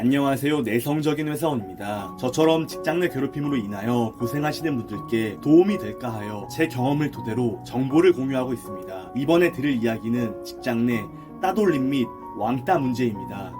안녕하세요. 내성적인 회사원입니다. 저처럼 직장 내 괴롭힘으로 인하여 고생하시는 분들께 도움이 될까 하여 제 경험을 토대로 정보를 공유하고 있습니다. 이번에 들을 이야기는 직장 내 따돌림 및 왕따 문제입니다.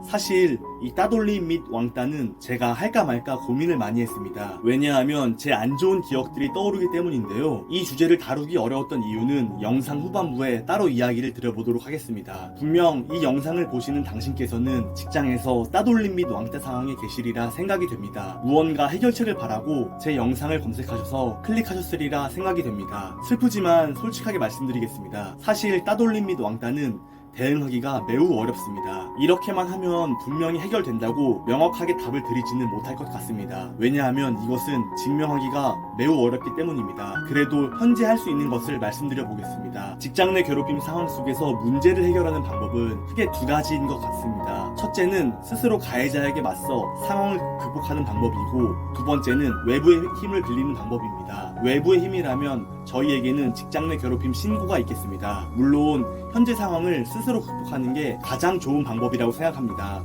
사실 이 따돌림 및 왕따는 제가 할까 말까 고민을 많이 했습니다. 왜냐하면 제 안 좋은 기억들이 떠오르기 때문인데요. 이 주제를 다루기 어려웠던 이유는 영상 후반부에 따로 이야기를 드려보도록 하겠습니다. 분명 이 영상을 보시는 당신께서는 직장에서 따돌림 및 왕따 상황에 계시리라 생각이 됩니다. 무언가 해결책을 바라고 제 영상을 검색하셔서 클릭하셨으리라 생각이 됩니다. 슬프지만 솔직하게 말씀드리겠습니다. 사실 따돌림 및 왕따는 대응하기가 매우 어렵습니다. 이렇게만 하면 분명히 해결된다고 명확하게 답을 드리지는 못할 것 같습니다. 왜냐하면 이것은 증명하기가 매우 어렵기 때문입니다. 그래도 현재 할 수 있는 것을 말씀드려 보겠습니다. 직장 내 괴롭힘 상황 속에서 문제를 해결하는 방법은 크게 두 가지인 것 같습니다. 첫째는 스스로 가해자에게 맞서 상황을 극복하는 방법이고, 두 번째는 외부의 힘을 빌리는 방법입니다. 외부의 힘이라면 저희에게는 직장 내 괴롭힘 신고가 있겠습니다. 물론 현재 상황을 스스로 극복하는 게 가장 좋은 방법이라고 생각합니다.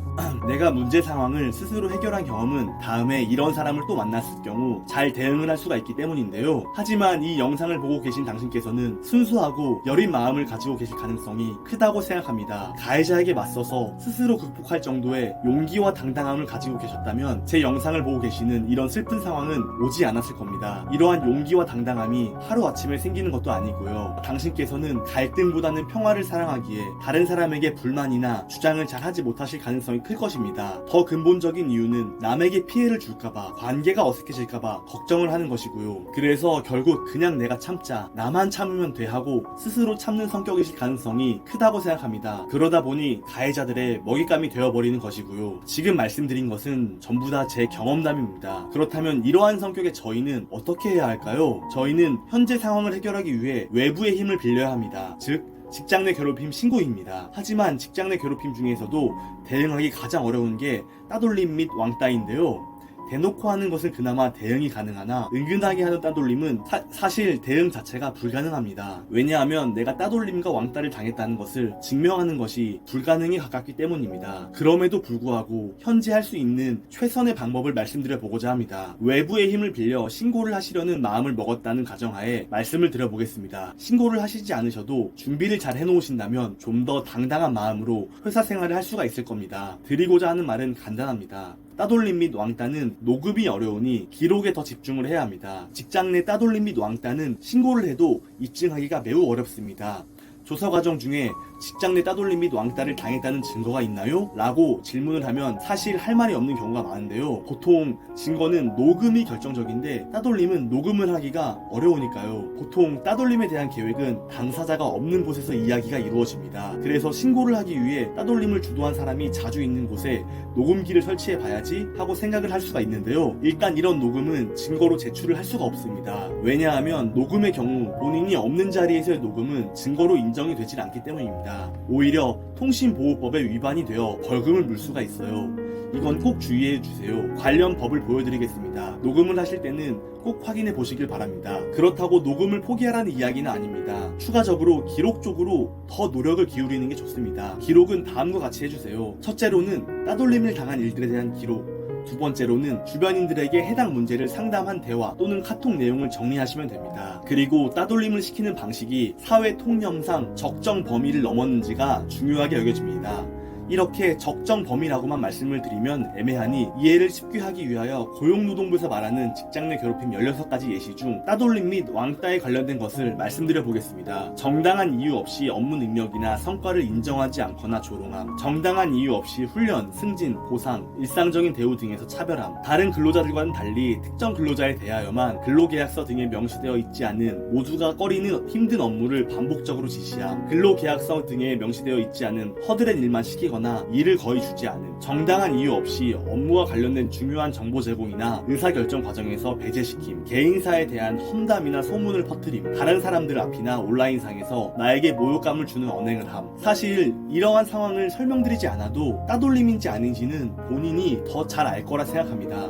내가 문제 상황을 스스로 해결한 경험은 다음에 이런 사람을 또 만났을 경우 잘 대응을 할 수가 있기 때문인데요. 하지만 이 영상을 보고 계신 당신께서는 순수하고 여린 마음을 가지고 계실 가능성이 크다고 생각합니다. 가해자에게 맞서서 스스로 극복할 정도의 용기와 당당함을 가지고 계셨다면 제 영상을 보고 계시는 이런 슬픈 상황은 오지 않았을 겁니다. 이러한 용기와 당당함이 하루아침에 생기는 것도 아니고요. 당신께서는 갈등보다는 평화를 사랑하기에 다른 사람에게 불만이나 주장을 잘 하지 못하실 가능성이 클 것입니다. 더 근본적인 이유는 남에게 피해를 줄까봐, 관계가 어색해질까봐 걱정을 하는 것이고요. 그래서 결국 그냥 내가 참자, 나만 참으면 돼 하고 스스로 참는 성격이실 가능성이 크다고 생각합니다. 그러다 보니 가해자들의 먹잇감이 되어버리는 것이고요. 지금 말씀드린 것은 전부 다 제 경험담입니다. 그렇다면 이러한 성격의 저희는 어떻게 해야 할까요? 저희는 현재 상황을 해결하기 위해 외부의 힘을 빌려야 합니다. 즉, 직장 내 괴롭힘 신고입니다. 하지만 직장 내 괴롭힘 중에서도 대응하기 가장 어려운 게 따돌림 및 왕따인데요. 대놓고 하는 것은 그나마 대응이 가능하나 은근하게 하는 따돌림은 사실 대응 자체가 불가능합니다. 왜냐하면 내가 따돌림과 왕따를 당했다는 것을 증명하는 것이 불가능에 가깝기 때문입니다. 그럼에도 불구하고 현재 할 수 있는 최선의 방법을 말씀드려 보고자 합니다. 외부의 힘을 빌려 신고를 하시려는 마음을 먹었다는 가정하에 말씀을 드려보겠습니다. 신고를 하시지 않으셔도 준비를 잘 해놓으신다면 좀 더 당당한 마음으로 회사 생활을 할 수가 있을 겁니다. 드리고자 하는 말은 간단합니다. 따돌림 및 왕따는 녹음이 어려우니 기록에 더 집중을 해야 합니다. 직장 내 따돌림 및 왕따는 신고를 해도 입증하기가 매우 어렵습니다. 조사 과정 중에 직장 내 따돌림 및 왕따를 당했다는 증거가 있나요? 라고 질문을 하면 사실 할 말이 없는 경우가 많은데요. 보통 증거는 녹음이 결정적인데 따돌림은 녹음을 하기가 어려우니까요. 보통 따돌림에 대한 계획은 당사자가 없는 곳에서 이야기가 이루어집니다. 그래서 신고를 하기 위해 따돌림을 주도한 사람이 자주 있는 곳에 녹음기를 설치해 봐야지 하고 생각을 할 수가 있는데요. 일단 이런 녹음은 증거로 제출을 할 수가 없습니다. 왜냐하면 녹음의 경우 본인이 없는 자리에서의 녹음은 증거로 인정이 되질 않기 때문입니다. 오히려 통신보호법에 위반이 되어 벌금을 물 수가 있어요. 이건 꼭 주의해 주세요. 관련 법을 보여드리겠습니다. 녹음을 하실 때는 꼭 확인해 보시길 바랍니다. 그렇다고 녹음을 포기하라는 이야기는 아닙니다. 추가적으로 기록 쪽으로 더 노력을 기울이는 게 좋습니다. 기록은 다음과 같이 해주세요. 첫째로는 따돌림을 당한 일들에 대한 기록, 두 번째로는 주변인들에게 해당 문제를 상담한 대화 또는 카톡 내용을 정리하시면 됩니다. 그리고 따돌림을 시키는 방식이 사회 통념상 적정 범위를 넘었는지가 중요하게 여겨집니다. 이렇게 적정 범위라고만 말씀을 드리면 애매하니 이해를 쉽게 하기 위하여 고용노동부에서 말하는 직장 내 괴롭힘 16가지 예시 중 따돌림 및 왕따에 관련된 것을 말씀드려 보겠습니다. 정당한 이유 없이 업무 능력이나 성과를 인정하지 않거나 조롱함, 정당한 이유 없이 훈련, 승진, 보상, 일상적인 대우 등에서 차별함, 다른 근로자들과는 달리 특정 근로자에 대하여만 근로계약서 등에 명시되어 있지 않은 모두가 꺼리는 힘든 업무를 반복적으로 지시함, 근로계약서 등에 명시되어 있지 않은 허드렛 일만 시키거나 일을 거의 주지 않음, 정당한 이유 없이 업무와 관련된 중요한 정보 제공이나 의사결정 과정에서 배제시킴, 개인사에 대한 험담이나 소문을 퍼뜨림, 다른 사람들 앞이나 온라인상에서 나에게 모욕감을 주는 언행을 함. 사실 이러한 상황을 설명드리지 않아도 따돌림인지 아닌지는 본인이 더 잘 알 거라 생각합니다.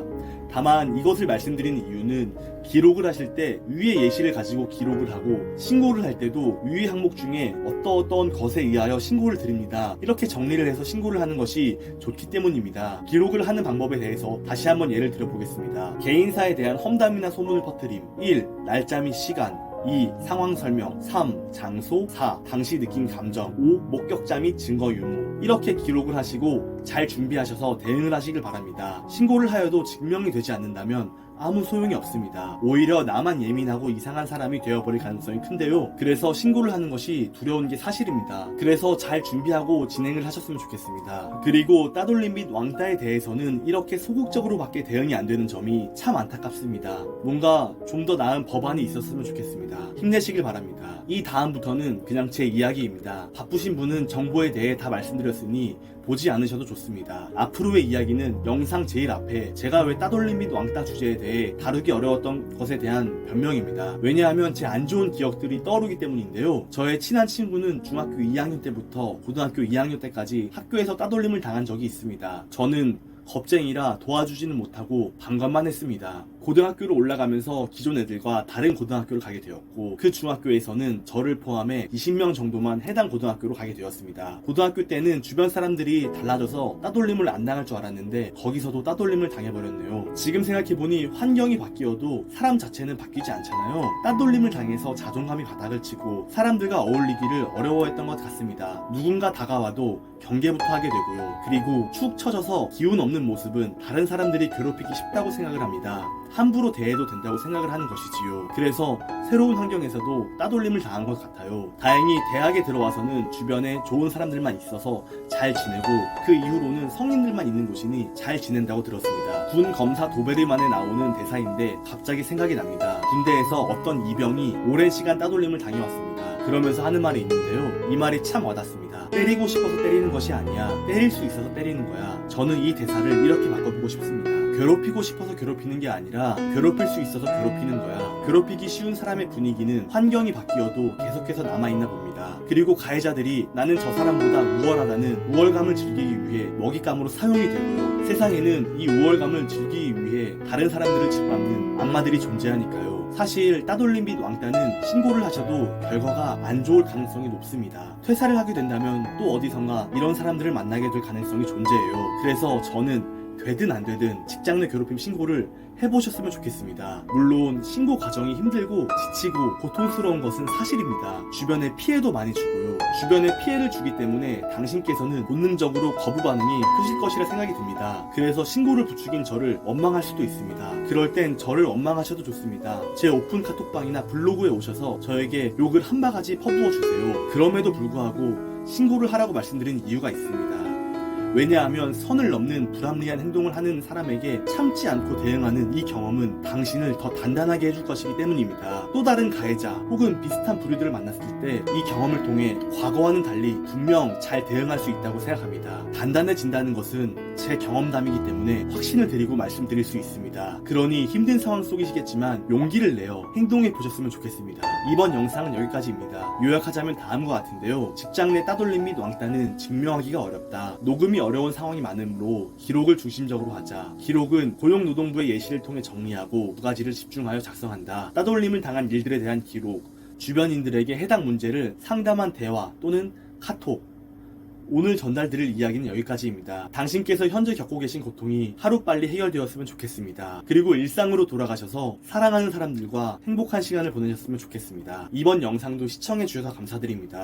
다만 이것을 말씀드리는 이유는 기록을 하실 때 위의 예시를 가지고 기록을 하고 신고를 할 때도 위의 항목 중에 어떤 것에 의하여 신고를 드립니다. 이렇게 정리를 해서 신고를 하는 것이 좋기 때문입니다. 기록을 하는 방법에 대해서 다시 한번 예를 들어보겠습니다. 개인사에 대한 험담이나 소문을 퍼뜨림. 1. 날짜 및 시간. 2. 상황 설명. 3. 장소. 4. 당시 느낀 감정. 5. 목격자 및 증거 유무. 이렇게 기록을 하시고 잘 준비하셔서 대응을 하시길 바랍니다. 신고를 하여도 증명이 되지 않는다면 아무 소용이 없습니다. 오히려 나만 예민하고 이상한 사람이 되어버릴 가능성이 큰데요. 그래서 신고를 하는 것이 두려운 게 사실입니다. 그래서 잘 준비하고 진행을 하셨으면 좋겠습니다. 그리고 따돌림 및 왕따에 대해서는 이렇게 소극적으로밖에 대응이 안 되는 점이 참 안타깝습니다. 뭔가 좀 더 나은 법안이 있었으면 좋겠습니다. 힘내시길 바랍니다. 이 다음부터는 그냥 제 이야기입니다. 바쁘신 분은 정보에 대해 다 말씀드렸으니 보지 않으셔도 좋습니다. 앞으로의 이야기는 영상 제일 앞에 제가 왜 따돌림 및 왕따 주제에 대해 다루기 어려웠던 것에 대한 변명입니다. 왜냐하면 제 안 좋은 기억들이 떠오르기 때문인데요. 저의 친한 친구는 중학교 2학년 때부터 고등학교 2학년 때까지 학교에서 따돌림을 당한 적이 있습니다. 저는 겁쟁이라 도와주지는 못하고 방관만 했습니다. 고등학교를 올라가면서 기존 애들과 다른 고등학교를 가게 되었고 그 중학교에서는 저를 포함해 20명 정도만 해당 고등학교로 가게 되었습니다. 고등학교 때는 주변 사람들이 달라져서 따돌림을 안 당할 줄 알았는데 거기서도 따돌림을 당해버렸네요. 지금 생각해보니 환경이 바뀌어도 사람 자체는 바뀌지 않잖아요. 따돌림을 당해서 자존감이 바닥을 치고 사람들과 어울리기를 어려워했던 것 같습니다. 누군가 다가와도 경계부터 하게 되고요. 그리고 축 처져서 기운 없는 모습은 다른 사람들이 괴롭히기 쉽다고 생각을 합니다. 함부로 대해도 된다고 생각을 하는 것이지요. 그래서 새로운 환경에서도 따돌림을 당한 것 같아요. 다행히 대학에 들어와서는 주변에 좋은 사람들만 있어서 잘 지내고 그 이후로는 성인들만 있는 곳이니 잘 지낸다고 들었습니다. 군 검사 도베르만에 나오는 대사인데 갑자기 생각이 납니다. 군대에서 어떤 이병이 오랜 시간 따돌림을 당해왔습니다. 그러면서 하는 말이 있는데요. 이 말이 참 와닿습니다. 때리고 싶어서 때리는 것이 아니야. 때릴 수 있어서 때리는 거야. 저는 이 대사를 이렇게 바꿔보고 싶습니다. 괴롭히고 싶어서 괴롭히는 게 아니라 괴롭힐 수 있어서 괴롭히는 거야. 괴롭히기 쉬운 사람의 분위기는 환경이 바뀌어도 계속해서 남아있나 봅니다. 그리고 가해자들이 나는 저 사람보다 우월하다는 우월감을 즐기기 위해 먹잇감으로 사용이 되고요. 세상에는 이 우월감을 즐기기 위해 다른 사람들을 짓밟는 악마들이 존재하니까요. 사실 따돌림 및 왕따는 신고를 하셔도 결과가 안 좋을 가능성이 높습니다. 퇴사를 하게 된다면 또 어디선가 이런 사람들을 만나게 될 가능성이 존재해요. 그래서 저는 되든 안 되든 직장 내 괴롭힘 신고를 해보셨으면 좋겠습니다. 물론 신고 과정이 힘들고 지치고 고통스러운 것은 사실입니다. 주변에 피해도 많이 주고요. 주변에 피해를 주기 때문에 당신께서는 본능적으로 거부 반응이 크실 것이라 생각이 듭니다. 그래서 신고를 부추긴 저를 원망할 수도 있습니다. 그럴 땐 저를 원망하셔도 좋습니다. 제 오픈 카톡방이나 블로그에 오셔서 저에게 욕을 한 바가지 퍼부어 주세요. 그럼에도 불구하고 신고를 하라고 말씀드린 이유가 있습니다. 왜냐하면 선을 넘는 불합리한 행동을 하는 사람에게 참지 않고 대응하는 이 경험은 당신을 더 단단하게 해줄 것이기 때문입니다. 또 다른 가해자 혹은 비슷한 부류들을 만났을 때 이 경험을 통해 과거와는 달리 분명 잘 대응할 수 있다고 생각합니다. 단단해진다는 것은 제 경험담이기 때문에 확신을 드리고 말씀드릴 수 있습니다. 그러니 힘든 상황 속이시겠지만 용기를 내어 행동해 보셨으면 좋겠습니다. 이번 영상은 여기까지입니다. 요약하자면 다음과 같은데요. 직장 내 따돌림 및 왕따는 증명하기가 어렵다. 녹음이 어려운 상황이 많으므로 기록을 중심적으로 하자. 기록은 고용노동부의 예시를 통해 정리하고 두 가지를 집중하여 작성한다. 따돌림을 당한 일들에 대한 기록, 주변인들에게 해당 문제를 상담한 대화 또는 카톡, 오늘 전달드릴 이야기는 여기까지입니다. 당신께서 현재 겪고 계신 고통이 하루빨리 해결되었으면 좋겠습니다. 그리고 일상으로 돌아가셔서 사랑하는 사람들과 행복한 시간을 보내셨으면 좋겠습니다. 이번 영상도 시청해주셔서 감사드립니다.